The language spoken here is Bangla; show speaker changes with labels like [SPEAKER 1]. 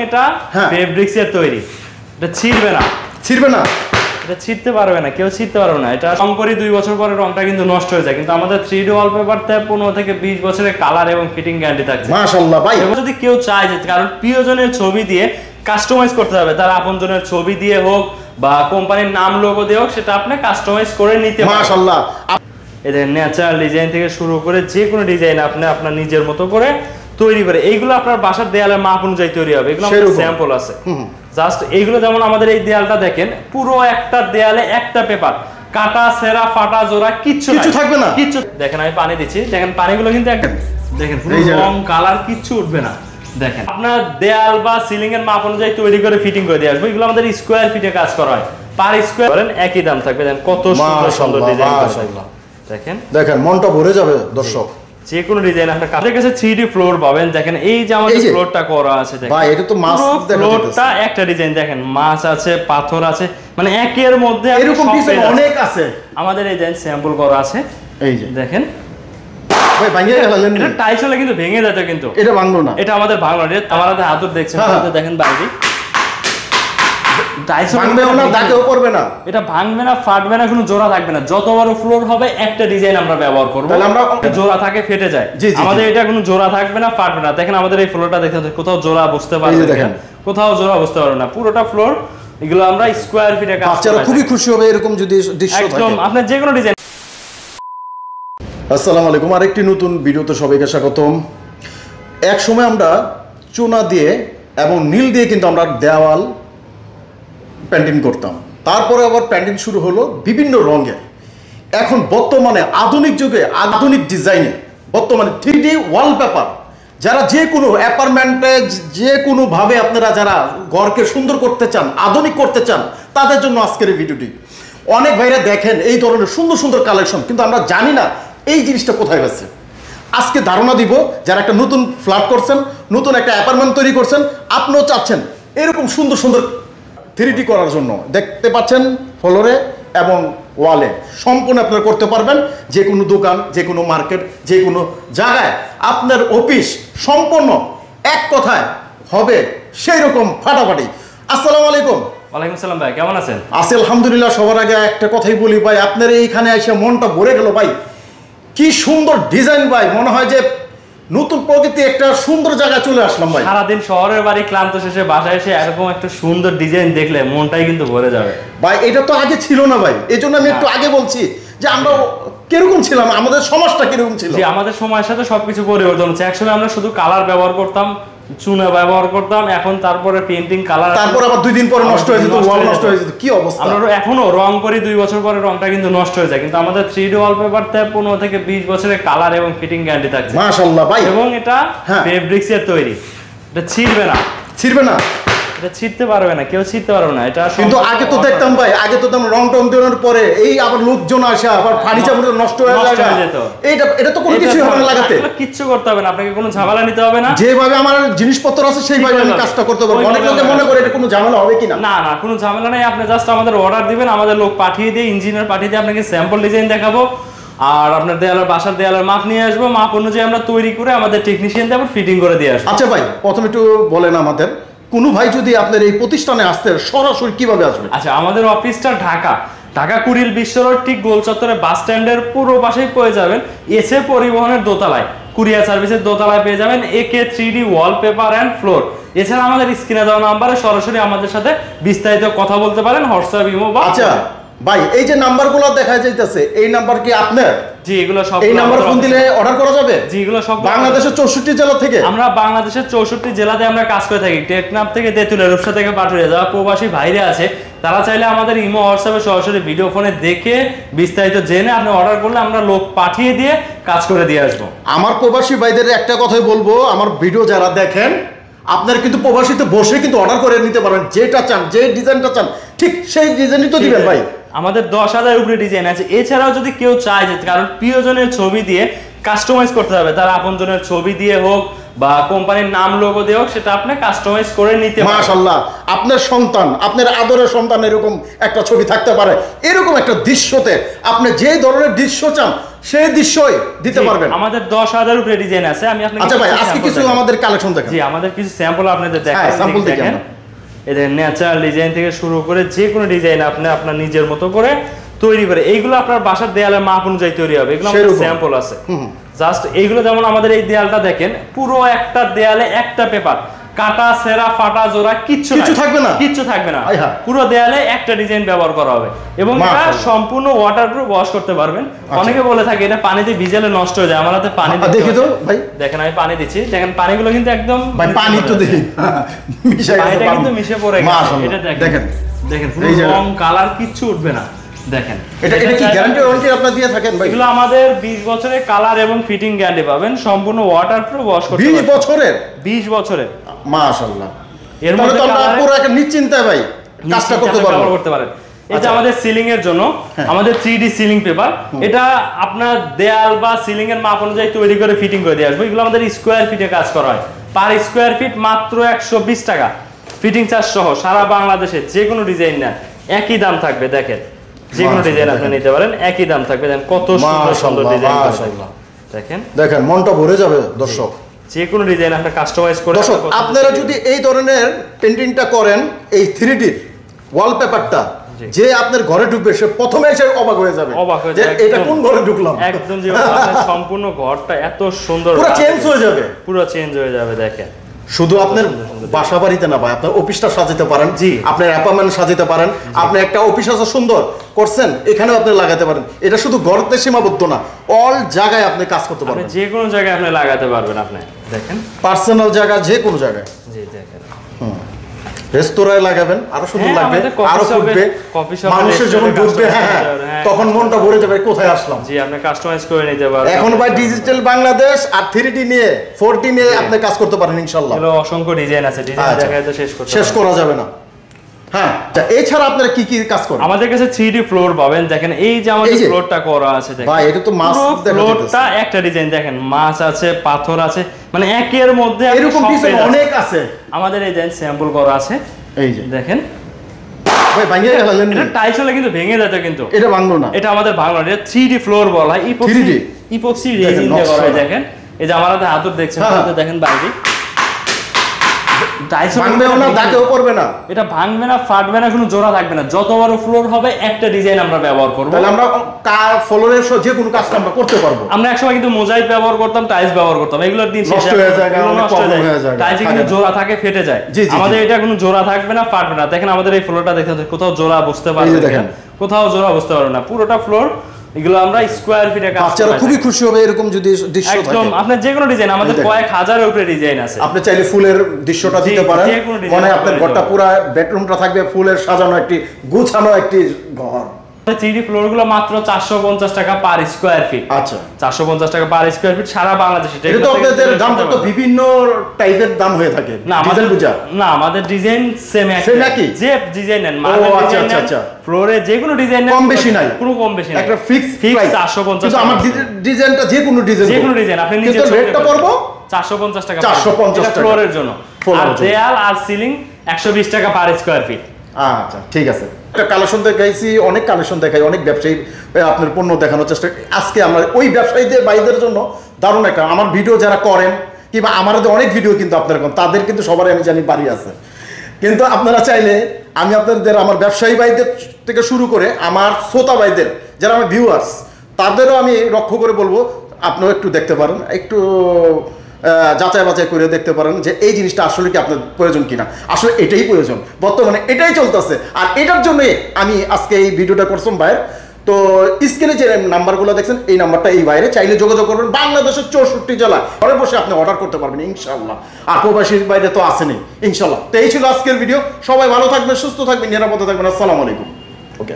[SPEAKER 1] এটা ফেব্রিক্সের তৈরি, এটা ছিঁড়বে না, এটা ছিঁড়তে পারবে না, কেউ ছিঁড়তে পারবে না। এটা রং করি 2 বছর পরে রংটা কিন্তু নষ্ট হয়ে যায়, কিন্তু আমাদের 3D ওয়ালপেপারতে 15 থেকে 20 বছরের কালার এবং ফিটিং গ্যারান্টি থাকছে।
[SPEAKER 2] মাশাআল্লাহ ভাই,
[SPEAKER 1] যদি কেউ চায় যে কারণ প্রিয়জনের ছবি দিয়ে কাস্টমাইজ করতে হবে, তার আপনজনের ছবি দিয়ে হোক বা কোম্পানির নাম লোগো দিয়ে হোক, সেটা আপনি কাস্টমাইজ করে নিতে পারবেন।
[SPEAKER 2] মাশাআল্লাহ,
[SPEAKER 1] এদের ন্যাচারাল ডিজাইন থেকে শুরু করে যে কোনো ডিজাইন আপনি আপনার নিজের মতো করে তৈরি করে, এইগুলো আপনার বাসার দেয়ালের মাপ অনুযায়ী তৈরি হবে। এগুলো আমাদের স্যাম্পল আছে জাস্ট। এইগুলো যেমন আমাদের এই দেয়ালটা দেখেন, পুরো একটা দেয়ালে একটা পেপার, কাটা সেরা ফাটা জোড়া কিচ্ছু
[SPEAKER 2] থাকবে না,
[SPEAKER 1] কিচ্ছু। দেখেন আমি পানি দিচ্ছি, দেখেন পানিগুলো কিন্তু একদম দেখেন পুরো রং কালার কিচ্ছু উঠবে না। দেখেন আপনার দেয়াল বা সিলিং এর মাপ অনুযায়ী তৈরি করে ফিটিং করে দিয়ে আসবো। এগুলো আমাদের স্কোয়ার ফিটে কাজ করা হয়, পার স্কোয়ার বলেন একই দাম থাকবে। দেখেন কত সুন্দর সুন্দর ডিজাইন, দেখেন দেখেন
[SPEAKER 2] মনটা ভরে যাবে দর্শক।
[SPEAKER 1] যে কোনো ডিজাইন আপনার কাছে 3D ফ্লোর পাবেন। দেখেন এই যে আমাদের ফ্লোরটা করা আছে, দেখেন
[SPEAKER 2] ভাই এটা তো মাছ,
[SPEAKER 1] ফ্লোরটা একটা ডিজাইন, দেখেন মাছ আছে, পাথর আছে, মানে একের মধ্যে
[SPEAKER 2] এরকম ডিজাইন অনেক আছে।
[SPEAKER 1] আমাদের এই ডিজাইন স্যাম্পল করা আছে, এই যে দেখেন
[SPEAKER 2] ভাই ভাঙিয়ে গেলেন,
[SPEAKER 1] এটা টাইলস হলে কিন্তু ভেঙে যেত, কিন্তু এটা ভাঙলো না, এটা আমাদের ভাঙলো না। আমাদের হাতুর দেখছেন, দেখেন বাইরে এটা ভাঙবে না, ফাটবে না, কোনো জোড়া থাকবে না। যত বড় ফ্লোর হবে একটা ডিজাইন আমরা ব্যবহার করবো, জোড়া থাকে ফেটে যায়, আমাদের এটা কোনো জোড়া থাকবে না, ফাটবে না। দেখেন আমাদের এই ফ্লোরটা দেখেন, কোথাও জোড়া বসতে পারবে না, কোথাও জোড়া বসতে পারবে না, পুরোটা ফ্লোর এগুলো আমরা স্কোয়ার ফিটে কাজ।
[SPEAKER 2] বাচ্চারা খুবই খুশি হবে এরকম যদি দৃশ্য থাকে।
[SPEAKER 1] একদম আপনার যে কোনো ডিজাইন।
[SPEAKER 2] আসসালামু আলাইকুম, আরেকটি নতুন ভিডিওতে সবাইকে স্বাগতম। এক সময় আমরা চুনা দিয়ে এবং নীল দিয়ে কিন্তু আমরা দেওয়াল পেন্টিং করতাম, তারপরে আবার পেন্টিং শুরু হলো বিভিন্ন রঙের। এখন বর্তমানে আধুনিক যুগে আধুনিক ডিজাইনে বর্তমানে 3D ওয়ালপেপার, যারা যে কোনো অ্যাপার্টমেন্টে যে কোনোভাবে আপনারা যারা ঘরকে সুন্দর করতে চান, আধুনিক করতে চান, তাদের জন্য আজকের এই ভিডিওটি। অনেক ভাইরা দেখেন এই ধরনের সুন্দর সুন্দর কালেকশন, কিন্তু আমরা জানি না এই জিনিসটা কোথায় গেছে। আজকে ধারণা দিব, যারা একটা নতুন ফ্ল্যাট করছেন, নতুন একটা অ্যাপার্টমেন্ট তৈরি করছেন, আপনিও চাচ্ছেন এরকম সুন্দর সুন্দর 3D করার জন্য, দেখতে পাচ্ছেন ফ্লোরে এবং ওয়ালে সম্পূর্ণ আপনারা করতে পারবেন। যে কোনো দোকান, যে কোনো মার্কেট, যে কোনো জায়গায় আপনার অফিস সম্পূর্ণ এক কথায় হবে সেই রকম ফাটাফাটি। আসসালামু আলাইকুম।
[SPEAKER 1] ওয়ালাইকুম আসসালাম ভাই, কেমন আছেন?
[SPEAKER 2] আছি আলহামদুলিল্লাহ। সবার আগে একটা কথাই বলি ভাই, আপনার এইখানে এসে মনটা ভরে গেল ভাই। কি সুন্দর ডিজাইন ভাই, মনে হয় যে নতুন প্রকৃতি একটা সুন্দর জায়গায় চলে আসলাম ভাই।
[SPEAKER 1] সারাদিন শহরের বাড়ি ক্লান্ত শেষে বাসায় এসে এরকম একটা সুন্দর ডিজাইন দেখলে মনটাই কিন্তু ভরে যাবে
[SPEAKER 2] ভাই। এটা তো আগে ছিল না ভাই, এই জন্য আমি একটু আগে বলছি যে আমরা কিরকম ছিলাম, আমাদের সমাজটা কিরকম ছিল।
[SPEAKER 1] জি, আমাদের সময়ের সাথে সবকিছু পরিবর্তন হচ্ছে। একসময় আমরা শুধু কালার ব্যবহার করতাম, চুনা ব্যবহার করতাম, এখন তারপরে পেইন্টিং কালার,
[SPEAKER 2] তারপর আবার 2 দিন পরে নষ্ট হয়ে যেত, ওয়াল নষ্ট হয়ে যেত, কি অবস্থা।
[SPEAKER 1] আমরা এখনো রং করি 2 বছর পরে রংটা কিন্তু নষ্ট হয়ে যায়, কিন্তু আমাদের 3D ওয়ালপেপারতে 15 থেকে 20 বছরের কালার এবং ফিটিং গ্যারান্টি থাকছে।
[SPEAKER 2] মাশাআল্লাহ ভাই,
[SPEAKER 1] এবং এটা ফেব্রিক্সের তৈরি, এটা ছিঁড়বে না, এটা ছিঁড়তে পারবে না, কেউ ছিঁড়তে পারবে না। এটা
[SPEAKER 2] কিন্তু আগে তো দেখতাম ভাই, আগে তো রং টং দেওয়ার পরে এই আবার লোকজন আসে, আবার ফার্নিচার নষ্ট হয়ে যেত। এটা তো কোনো কিছু হবে না, লাগাতে
[SPEAKER 1] কিচ্ছু করতে হবে না, আপনাকে কোনো ঝামেলা নিতে হবে না।
[SPEAKER 2] যেভাবে আমার জিনিসপত্র আছে সেইভাবে আমি কাজটা করতে পারবো। অনেক লোকে মনে করে এটা কোনো ঝামেলা হবে কিনা।
[SPEAKER 1] না না, কোনো ঝামেলা নেই। আপনি জাস্ট আমাদের অর্ডার দিবেন, আমাদের লোক পাঠিয়ে দিয়ে, ইঞ্জিনিয়ার পাঠিয়ে দিয়ে আপনাকে স্যাম্পল ডিজাইন দেখাবো, আর আপনার দেয়ালের বাসার দেয়ালের মাপ নিয়ে আসবো, মাপ অনুযায়ী আমরা তৈরি করে আমাদের টেকনিশিয়ান দিয়ে ফিটিং করে দিয়ে আসবো।
[SPEAKER 2] আচ্ছা ভাই, প্রথমে একটু বলেন আমাদের, কোনো ভাই যদি আপনার এই প্রতিষ্ঠানে আসতে সরাসরি কিভাবে আসবে?
[SPEAKER 1] আচ্ছা, আমাদের অফিসটা ঢাকা কুড়িল বিশ্ব রোড, ঠিক গোল চত্বরে বাস স্ট্যান্ডের পুরো পাশেই পেয়ে যাবেন। এসে পরিবহনের দোতলায়, কুরিয়ার সার্ভিসের দোতলায় পেয়ে যাবেন AK 3D wallpaper and floor. এছাড়া আমাদের স্ক্রিনে দেওয়া নাম্বারে সরাসরি আমাদের সাথে বিস্তারিত কথা বলতে পারেন, হোয়াটসঅ্যাপ, ইমো বা।
[SPEAKER 2] আচ্ছা ভাই, এই যে নাম্বারগুলো দেখা যাইতেছে, এই নাম্বার কি আপনার?
[SPEAKER 1] জি, এগুলো সব
[SPEAKER 2] এই নাম্বার ফোন দিলে অর্ডার করা যাবে?
[SPEAKER 1] জি, এগুলো সব
[SPEAKER 2] বাংলাদেশের 64 জেলা থেকে।
[SPEAKER 1] আমরা বাংলাদেশের 64 জেলাতে আমরা কাজ করে থাকি। টেকনাফ থেকে, তেঁতুলিয়া, রূপসা থেকে পাটুরিয়া, যারা প্রবাসী ভাইরা আছে তারা চাইলে আমাদের ইমো, হোয়াটসঅ্যাপে সরাসরি ভিডিও ফোনে দেখে বিস্তারিত জেনে আপনি অর্ডার করলে আমরা লোক পাঠিয়ে দিয়ে কাজ করে দিয়ে আসবো।
[SPEAKER 2] আমার প্রবাসী ভাইদের একটা কথাই বলবো, আমার ভিডিও যারা দেখেন, আপনারা কিন্তু প্রবাসীতে বসে কিন্তু অর্ডার করে নিতে পারবেন। যেটা চান, যে ডিজাইনটা চান, ঠিক সেই ডিজাইনই তো দিবেন ভাই।
[SPEAKER 1] আমাদের 10,000 উপরে ডিজাইন আছে। এছাড়াও যদি কেউ চায় যে কারণ প্রিয়জনের ছবি দিয়ে কাস্টমাইজ করতে হবে, তার আপনজনের ছবি দিয়ে হোক বা কোম্পানির নাম লোগো দিয়ে হোক, সেটা আপনি কাস্টমাইজ করে নিতে পারবেন।
[SPEAKER 2] মাশাআল্লাহ, আপনার সন্তান, আপনার আদরের সন্তান এরকম একটা ছবি থাকতে পারে, এরকম একটা দৃশ্যতে আপনি যে ধরনের দৃশ্য চান সেই দৃশ্যই দিতে পারবেন।
[SPEAKER 1] আমাদের 10,000 উপরে ডিজাইন আছে। আমি আপনাকে
[SPEAKER 2] আচ্ছা ভাই, আজকে কিছু আমাদের কালেকশন দেখান।
[SPEAKER 1] জি, আমাদের কিছু স্যাম্পল আপনাদের দেখাই।
[SPEAKER 2] হ্যাঁ, স্যাম্পল দেখেন।
[SPEAKER 1] এদের ন্যাচারাল ডিজাইন থেকে শুরু করে যে কোনো ডিজাইন আপনি আপনার নিজের মতো করে তৈরি করে, এইগুলো আপনার বাসার দেয়ালের মাপ অনুযায়ী তৈরি হবে। এগুলো আমাদের স্যাম্পল আছে। জাস্ট এইগুলো, যেমন আমাদের এই দেয়ালটা দেখেন, পুরো একটা দেয়ালে একটা পেপার, কাটা সেরা ফাটা জোড়া কিচ্ছু
[SPEAKER 2] থাকবে না,
[SPEAKER 1] কিচ্ছু থাকবে না। পুরো দেয়ালে একটা ডিজাইন ব্যবহার করা হবে এবং এটা সম্পূর্ণ ওয়াটারপ্রুফ, ওয়াশ করতে পারবেন। অনেকে বলে থাকে এটা পানিতে ভিজালে নষ্ট হয়ে যায়, আমার হাতে পানি
[SPEAKER 2] দেখি তো ভাই,
[SPEAKER 1] দেখেন আমি পানি দিচ্ছি, দেখেন পানিগুলো কিন্তু একদম
[SPEAKER 2] ভাই পানি তো দেখি
[SPEAKER 1] পানিটা কিন্তু মিশে পড়ে গেছে। এটা দেখেন, দেখেন পুরো রং কালার কিচ্ছু উঠবে না। দেখেন
[SPEAKER 2] এটা কি গ্যারান্টি ওয়ারেন্টি আপনারা দিয়ে থাকেন ভাই?
[SPEAKER 1] এগুলো আমাদের 20 বছরের কালার এবং ফিটিং গ্যারান্টি পাবেন, সম্পূর্ণ ওয়াটারপ্রুফ, ওয়াশ করতে পারবেন।
[SPEAKER 2] 20 বছরের?
[SPEAKER 1] 20 বছরের,
[SPEAKER 2] মাশাআল্লাহ।
[SPEAKER 1] এর মধ্যে
[SPEAKER 2] তো আমরা পুরো একটা নিশ্চিন্তায় ভাই কাজটা করতে পারবেন।
[SPEAKER 1] এটা আমাদের সিলিং এর জন্য আমাদের 3D সিলিং পেপার, এটা আপনার দেয়াল বা সিলিং এর মাপ অনুযায়ী তৈরি করে ফিটিং করে দিয়ে আসবে। এগুলো আমাদের স্কয়ার ফিটে কাজ করা হয়, পার স্কয়ার ফিট মাত্র 120 টাকা ফিটিং চার্জ সহ। সারা বাংলাদেশে যে কোনো ডিজাইন নেন একই দাম থাকবে। দেখেন যে কোনো ডিজাইন আপনি নিতে পারেন, একই দাম থাকবে। দেখেন কত সুন্দর সুন্দর ডিজাইন, দেখেন দেখেন
[SPEAKER 2] মনটা ভরে যাবে দর্শক।
[SPEAKER 1] যে কোনো ডিজাইন আপনি কাস্টমাইজ করে।
[SPEAKER 2] দর্শক আপনারা যদি এই ধরনের পেইন্টিংটা করেন, এই 3D ওয়ালপেপারটা, যে আপনার ঘরে ঢুকবে সে প্রথমে এসে অবাক হয়ে যাবে যে এটা কোন ঘরে ঢুকলাম।
[SPEAKER 1] একদম যেভাবে সম্পূর্ণ ঘরটা এত সুন্দর,
[SPEAKER 2] পুরো চেঞ্জ হয়ে যাবে,
[SPEAKER 1] পুরো চেঞ্জ হয়ে যাবে। দেখেন
[SPEAKER 2] শুধু আপনার বাসা বাড়িতে না ভাই, আপনার অফিসটা সাজাতে পারেন, আপনার অ্যাপার্টমেন্ট সাজাতে পারেন, আপনি একটা অফিস আছে সুন্দর করছেন, এখানেও আপনি লাগাতে পারেন। এটা শুধু ঘরতে সীমাবদ্ধ না, অল জায়গায় আপনি কাজ করতে পারবেন,
[SPEAKER 1] যে কোনো জায়গায় আপনি লাগাতে পারবেন। আপনি দেখেন
[SPEAKER 2] পার্সোনাল জায়গা, যে কোনো জায়গায়। জি দেখেন, রেস্তোরাঁয় লাগাবেন, আরো সুন্দর লাগবে, আরো ফুটবে, মানুষের যখন ঢুকবে তখন মনটা ভরে যাবে, কোথায় আসলাম।
[SPEAKER 1] জি, আপনি কাস্টমাইজ করে নিতে পারবেন।
[SPEAKER 2] এখন ভাই ডিজিটাল বাংলাদেশ আর 3D নিয়ে 4D নিয়ে আপনি কাজ করতে পারেন ইনশাআল্লাহ।
[SPEAKER 1] এগুলো অসংখ্য ডিজাইন আছে, ডিজাইন দেখায় তো শেষ
[SPEAKER 2] করা যাবে না। হ্যাঁ, এছাড়া আপনারা কি কি কাজ করেন?
[SPEAKER 1] আমাদের কাছে 3D ফ্লোর পাবেন। দেখেন এই যে আমাদের ফ্লোরটা করা আছে, দেখেন
[SPEAKER 2] ভাই এটা তো মাছ,
[SPEAKER 1] ফ্লোরটা একটা ডিজাইন, দেখেন মাছ আছে, পাথর আছে, মানে একের মধ্যে
[SPEAKER 2] এরকম ডিজাইন অনেক আছে।
[SPEAKER 1] আমাদের এই যে স্যাম্পল করা আছে, এই যে দেখেন
[SPEAKER 2] ভাই ভাঙে গেলেন,
[SPEAKER 1] এটা টাইলস হলে কিন্তু ভেঙে যেত, কিন্তু
[SPEAKER 2] এটা ভাঙলো না।
[SPEAKER 1] এটা আমাদের ভাঙলো না, এটা 3D ফ্লোর বলা হয়, ইপক্সি রেজিন দিয়ে করা হয়। দেখেন এই যে আমার হাতে হাতুড় দেখছেন, দেখেন বাইরে টাইলস
[SPEAKER 2] ভাঙবেও না, দাগেও পড়বে না,
[SPEAKER 1] এটা ভাঙবে না, ফাটবে না, কোনো জোড়া থাকবে না। যত বড় ফ্লোর হবে একটা ডিজাইন আমরা ব্যবহার করব,
[SPEAKER 2] তাহলে আমরা ফ্লোরের যে কোনো কাজ আমরা করতে পারবো।
[SPEAKER 1] আমরা একসময় কিন্তু মোজাইক ব্যবহার করতাম, টাইলস ব্যবহার করতাম, এগুলোর দিন শেষ হয়ে যায়, টাইলস কিন্তু জোড়া থাকে, ফেটে যায়। আমাদের এটা কোনো জোড়া থাকবে না, ফাটবে না। দেখেন আমাদের এই ফ্লোরটা দেখেন, কোথাও জোড়া বুঝতে পারবে না, কোথাও জোড়া বুঝতে পারবে না, পুরোটা ফ্লোর এগুলো আমরা স্কয়ার ফিটে কাজ করি।
[SPEAKER 2] বাচ্চারা খুবই খুশি হবে এরকম যদি দৃশ্য থাকে।
[SPEAKER 1] একদম আপনি যে কোনো ডিজাইন, আমাদের কয়েক হাজারের উপরে ডিজাইন আছে।
[SPEAKER 2] আপনি চাইলে ফুলের দৃশ্যটা দিতে পারেন, মানে আপনার ঘরটা পুরো বেডরুমটা থাকবে ফুলের সাজানো, একটি গুছানো একটি ঘর।
[SPEAKER 1] 3D ফ্লোর গুলো মাত্র 450 টাকা পার স্কয়ার ফিট।
[SPEAKER 2] আচ্ছা,
[SPEAKER 1] 450 টাকা পার স্কয়ার ফিট সারা বাংলাদেশে।
[SPEAKER 2] এটা তো আপনাদের দামটা তো বিভিন্ন টাইপের দাম হয়ে থাকে।
[SPEAKER 1] না আমাদের না, আমাদের ডিজাইন সেম একই, যে ডিজাইন নেন মার্বেল ডিজাইন নেন, ফ্লোরে যে কোনো ডিজাইন নেন,
[SPEAKER 2] কম বেশি নাই,
[SPEAKER 1] কোনো কম বেশি নাই,
[SPEAKER 2] একটা ফিক্স 450
[SPEAKER 1] কিন্তু
[SPEAKER 2] আমার ডিজাইনটা যে কোনো ডিজাইন আপনি নিজে রেটটা পড়বো
[SPEAKER 1] 450 টাকা,
[SPEAKER 2] 450 টাকা
[SPEAKER 1] ফ্লোরের জন্য। আর দেয়াল আর সিলিং 120 টাকা পার স্কয়ার ফিট।
[SPEAKER 2] আচ্ছা ঠিক আছে। একটা কালেকশন দেখাইছি, অনেক কালেকশন দেখাই, অনেক ব্যবসায়ী আপনার পণ্য দেখানোর চেষ্টা। আজকে আমরা ওই ব্যবসায়ীদের ভাইদের জন্য দারুণ একটা, আমার ভিডিও যারা করেন কিংবা আমাদের অনেক ভিডিও কিন্তু আপনারা করেন, তাদের কিন্তু সবারই আমি জানি বাড়ি আছে, কিন্তু আপনারা চাইলে আমি আপনাদের আমার ব্যবসায়ী ভাইদের থেকে শুরু করে আমার শ্রোতা ভাইদের যারা আমার ভিউয়ার্স, তাদেরও আমি লক্ষ্য করে বলবো আপনারা একটু দেখতে পারেন, একটু যাচাই বাছাই করে দেখতে পারেন যে এই জিনিসটা আসলে কি আপনার প্রয়োজন কিনা। আসলে এটাই প্রয়োজন, বর্তমানে এটাই চলতেছে, আর এটার জন্যই আমি আজকে এই ভিডিওটা করছিলাম ভাইয়ের। তো স্ক্রিনে যে নাম্বারগুলো দেখছেন, এই নাম্বারটা এই বাইরে চাইলে যোগাযোগ করবেন। বাংলাদেশের 64 জেলা ঘরে বসে আপনি অর্ডার করতে পারবেন ইনশাআল্লাহ, আর প্রবাসীর বাইরে তো আসেনি ইনশাআল্লাহ। তো এই ছিল আজকের ভিডিও। সবাই ভালো থাকবেন, সুস্থ থাকবেন, নিরাপদে থাকবেন। আসসালামু আলাইকুম। ওকে।